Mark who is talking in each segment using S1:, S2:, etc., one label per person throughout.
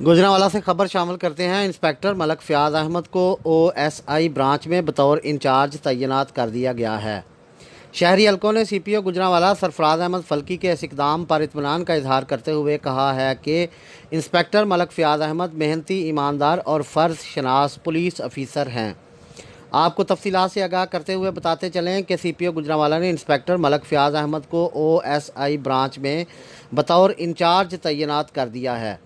S1: गुजरांवाला से खबर शामिल करते हैं। इंस्पेक्टर मलक फयाज अहमद को ओएसआई ब्रांच में बतौर इंचार्ज तैनात कर दिया गया है। शहरी हलकों ने सीपीओ गुजरांवाला सरफराज अहमद फल्की के इस इकदाम पर इत्मीनान का इजहार करते हुए कहा है कि इंस्पेक्टर मलक फयाज अहमद मेहनती, ईमानदार और फ़र्ज शनास पुलिस अफीसर हैं। आपको तफसीलात से आगाह करते हुए बताते चलें कि सीपीओ गुजरांवाला ने इंस्पेक्टर मलक फयाज अहमद को ओएसआई ब्रांच में बतौर इंचार्ज तैनात कर दिया है।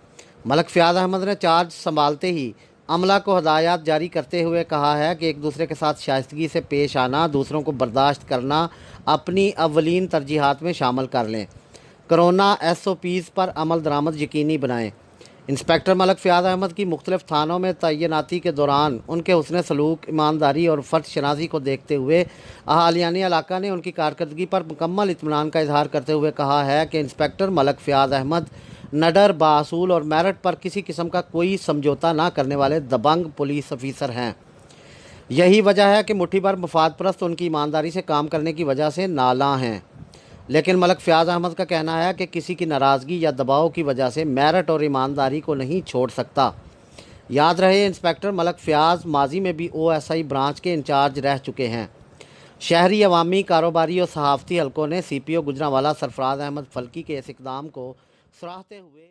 S1: मलक फयाज अहमद ने चार्ज संभालते ही अमला को हदायत जारी करते हुए कहा है कि एक दूसरे के साथ शाइस्तगी से पेश आना, दूसरों को बर्दाश्त करना अपनी अव्वलीन तरजीहात में शामिल कर लें। कोरोना एसओपीज़ पर अमल दरामद यकीनी बनाएं। इंस्पेक्टर मलक फयाज अहमद की मुख्तलिफ थानों में तैनाती के दौरान उनके हुस्न सलूक, ईमानदारी और फ़र्ज शनासी को देखते हुए अहालियानी इलाका ने उनकी कारकर्दगी पर मुकम्मल इत्मीनान का इजहार करते हुए कहा है कि इंस्पेक्टर मलक फयाज अहमद नडर, बासूल और मेरिट पर किसी किस्म का कोई समझौता ना करने वाले दबंग पुलिस अफीसर हैं। यही वजह है कि मुट्ठी भर मफाद परस्त उनकी ईमानदारी से काम करने की वजह से नाला हैं। लेकिन मलक फयाज अहमद का कहना है कि किसी की नाराज़गी या दबाव की वजह से मेरिट और ईमानदारी को नहीं छोड़ सकता। याद रहे, इंस्पेक्टर मलक फयाज माजी में भी ओएसआई ब्रांच के इंचार्ज रह चुके हैं। शहरी, अवामी, कारोबारी और सहाफ़ती हलकों ने सीपीओ गुजरांवाला सरफराज अहमद फल्की के इस इक़दाम को सराहते हुए